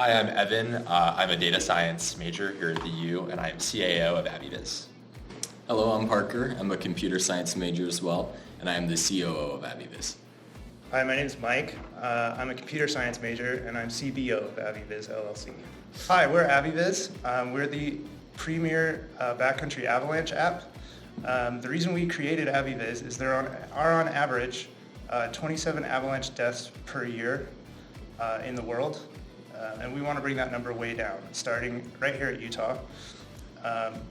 Hi, I'm Evan. I'm a data science major here at the U, and I'm CAO of AvyViz. Hello, I'm Parker. I'm a computer science major as well, and I am the COO of AvyViz. Hi, my name is Mike. I'm a computer science major, and I'm CBO of AvyViz LLC. Hi, we're AvyViz. We're the premier backcountry avalanche app. The reason we created AvyViz is there are on average 27 avalanche deaths per year in the world, and we want to bring that number way down, starting right here at Utah.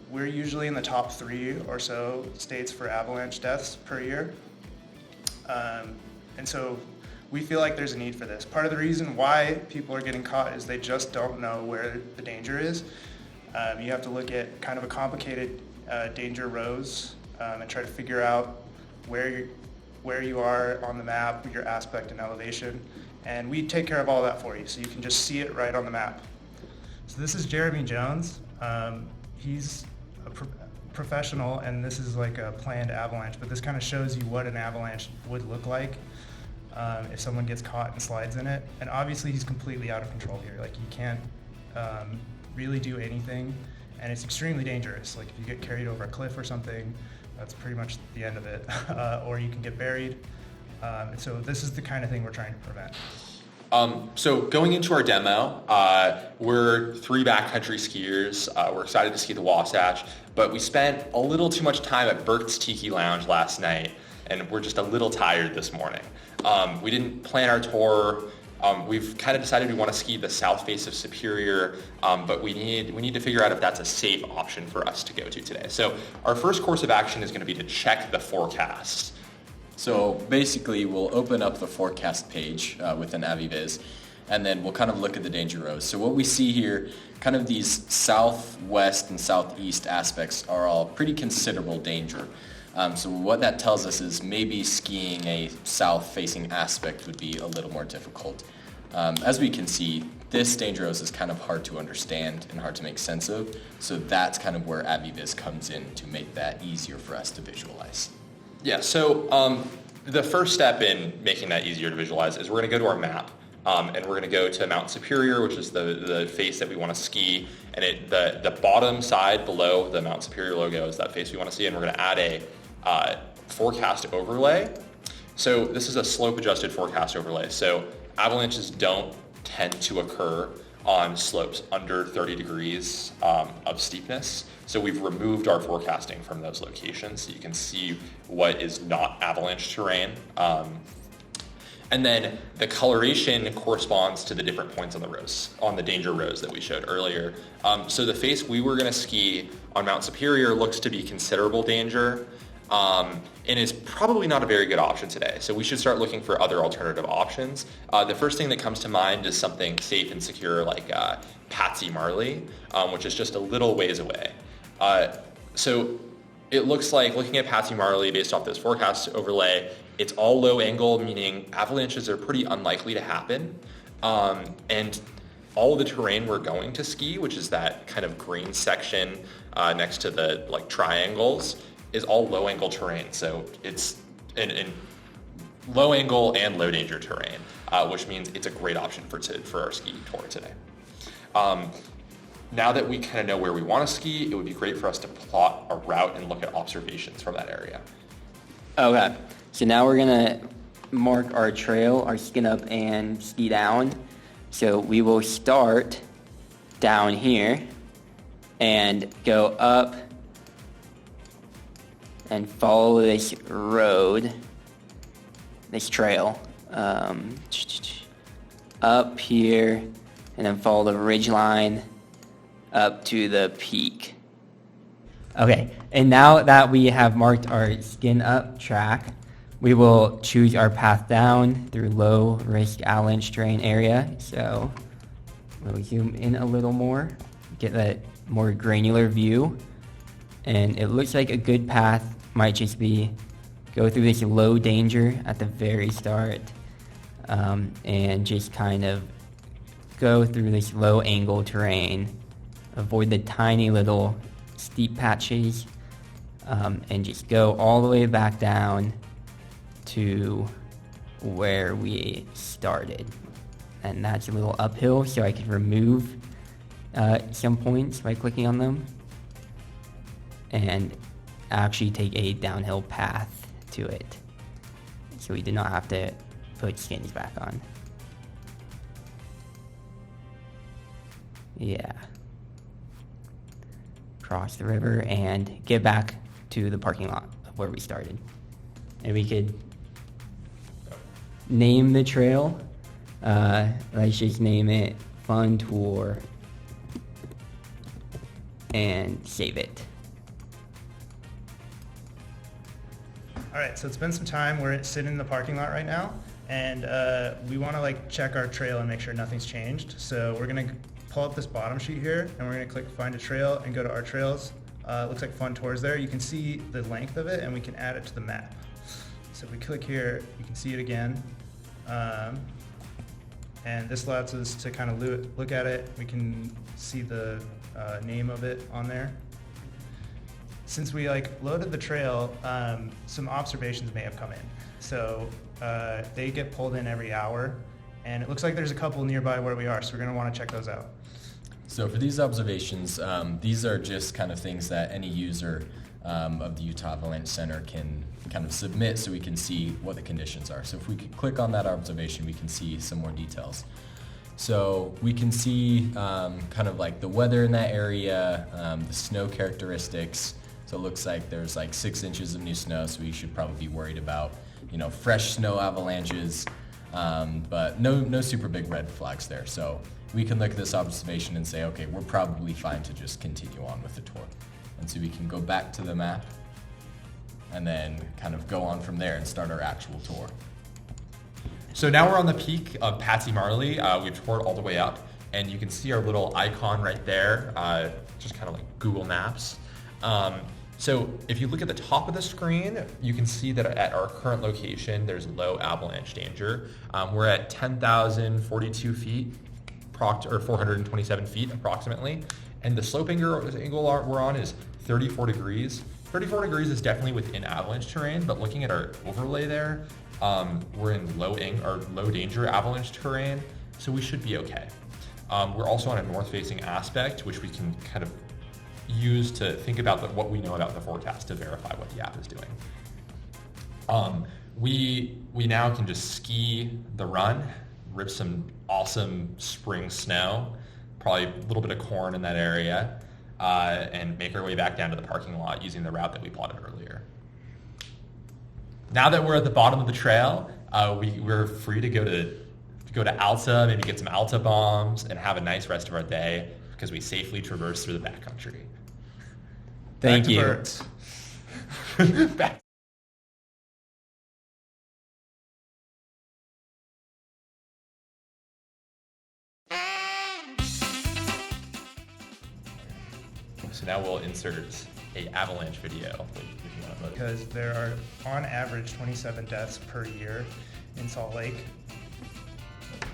We're usually in the top 3 or so states for avalanche deaths per year. And so we feel like there's a need for this. Part of the reason why people are getting caught is they just don't know where the danger is. You have to look at kind of a complicated danger rows and try to figure out where you are on the map, your aspect and elevation. And we take care of all that for you, so you can just see it right on the map. So this is Jeremy Jones. He's a professional, and this is like a planned avalanche, but this kind of shows you what an avalanche would look like if someone gets caught and slides in it. And obviously he's completely out of control here. Like, you can't really do anything, and it's extremely dangerous. Like, if you get carried over a cliff or something, that's pretty much the end of it. Or you can get buried. And so this is the kind of thing we're trying to prevent. So going into our demo, we're 3 backcountry skiers. We're excited to ski the Wasatch, but we spent a little too much time at Burke's Tiki Lounge last night, and we're just a little tired this morning. We didn't plan our tour. We've kind of decided we want to ski the south face of Superior, but we need to figure out if that's a safe option for us to go to today. So our first course of action is going to be to check the forecast. So basically, we'll open up the forecast page within AvyViz, and then we'll kind of look at the danger rows. So what we see here, kind of these southwest and southeast aspects are all pretty considerable danger. So what that tells us is maybe skiing a south-facing aspect would be a little more difficult. As we can see, this danger rows is kind of hard to understand and hard to make sense of, so that's kind of where AvyViz comes in to make that easier for us to visualize. Yeah, so the first step in making that easier to visualize is we're going to go to our map, and we're going to go to Mount Superior, which is the face that we want to ski, and the bottom side below the Mount Superior logo is that face we want to see, and we're going to add a forecast overlay. So this is a slope-adjusted forecast overlay. So avalanches don't tend to occur on slopes under 30 degrees of steepness. So we've removed our forecasting from those locations so you can see what is not avalanche terrain. And then the coloration corresponds to the different points on the rows, on the danger rows that we showed earlier. So the face we were going to ski on Mount Superior looks to be considerable danger, and is probably not a very good option today. So we should start looking for other alternative options. The first thing that comes to mind is something safe and secure like Patsy Marley, which is just a little ways away. So it looks like, looking at Patsy Marley based off this forecast overlay, it's all low angle, meaning avalanches are pretty unlikely to happen. And all the terrain we're going to ski, which is that kind of green section next to the like triangles, is all low angle terrain. So it's in low angle and low danger terrain, which means it's a great option for our ski tour today. Now that we kind of know where we want to ski, it would be great for us to plot a route and look at observations from that area. Okay, so now we're gonna mark our trail, our skin up and ski down. So we will start down here and go up and follow this road, this trail, up here, and then follow the ridge line up to the peak. Okay, and now that we have marked our skin up track, we will choose our path down through low risk avalanche terrain area. So we'll zoom in a little more, get that more granular view. And it looks like a good path might just be go through this low danger at the very start, and just kind of go through this low angle terrain, avoid the tiny little steep patches, and just go all the way back down to where we started. and that's a little uphill, so I could remove some points by clicking on them and actually take a downhill path to it. So we did not have to put skins back on. Yeah. Cross the river and get back to the parking lot of where we started. And we could name the trail. Let's just name it Fun Tour and save it. All right, so it's been some time. We're sitting in the parking lot right now, and we want to like check our trail and make sure nothing's changed. So we're gonna pull up this bottom sheet here, and we're gonna click Find a Trail and go to Our Trails. It looks like Fun Tours there. You can see the length of it, and we can add it to the map. So if we click here, you can see it again. And this allows us to kind of look at it. We can see the name of it on there. Since we like loaded the trail, some observations may have come in. So they get pulled in every hour, and it looks like there's a couple nearby where we are, so we're gonna wanna check those out. So for these observations, these are just kind of things that any user of the Utah Avalanche Center can kind of submit so we can see what the conditions are. So if we could click on that observation, we can see some more details. So we can see kind of like the weather in that area, the snow characteristics. So it looks like there's like 6 inches of new snow, so we should probably be worried about, you know, fresh snow avalanches, but no super big red flags there. So we can look at this observation and say, okay, we're probably fine to just continue on with the tour. And so we can go back to the map and then kind of go on from there and start our actual tour. So now we're on the peak of Patsy Marley. We've toured all the way up, and you can see our little icon right there, just kind of like Google Maps. So if you look at the top of the screen, you can see that at our current location, there's low avalanche danger. We're at 10,042 feet, or 427 feet approximately. And the slope angle we're on is 34 degrees. 34 degrees is definitely within avalanche terrain, but looking at our overlay there, we're in low danger avalanche terrain, so we should be okay. We're also on a north-facing aspect, which we can kind of use to think about what we know about the forecast to verify what the app is doing. We now can just ski the run, rip some awesome spring snow, probably a little bit of corn in that area, and make our way back down to the parking lot using the route that we plotted earlier. Now that we're at the bottom of the trail, we're free to go to Alta, maybe get some Alta bombs, and have a nice rest of our day because we safely traversed through the backcountry. Thank you. Birds. Back. So now we'll insert a avalanche video if you want to. Because there are, on average, 27 deaths per year in Salt Lake.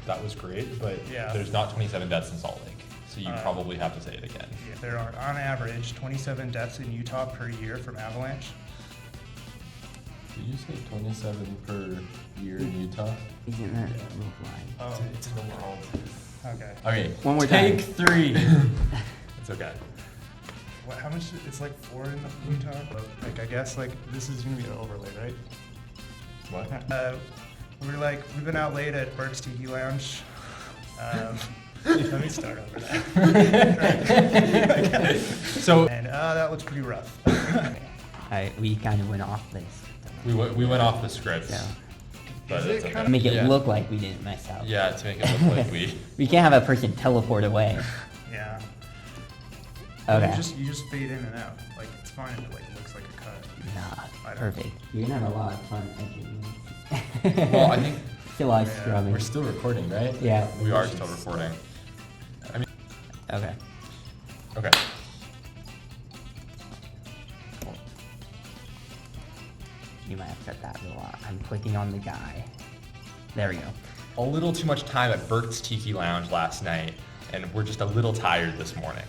That was great, but Yeah. there's not 27 deaths in Salt Lake, so you probably have to say it again. Yeah, there are, on average, 27 deaths in Utah per year from avalanche. Did you say 27 per year in Utah? Isn't that a little line? Oh, It's in the world. okay. Okay, One more take time. 3. It's okay. What, how much? It's like 4 in Utah. Like, I guess like this is gonna be an overlay, right? What? We've been out late at Burke's Tiki Lounge. Let me start over that. So And that looks pretty rough. We kind of went off this. we went off the script, So but Is it's it okay. kind make it Yeah. look like we didn't mess up. Yeah, to make it look like we. We can't have a person teleport away. Yeah. Okay. You just fade in and out. Like it's fine if it like looks like a cut. Nah, I don't- perfect. You're gonna have a lot of fun editing this. Well, I think Still like Yeah, scrubbing. We're still recording, right? Yeah. we are still recording. I mean, Okay. okay. You might have cut that a lot. I'm clicking on the guy. There we go. A little too much time at Burke's Tiki Lounge last night, and we're just a little tired this morning.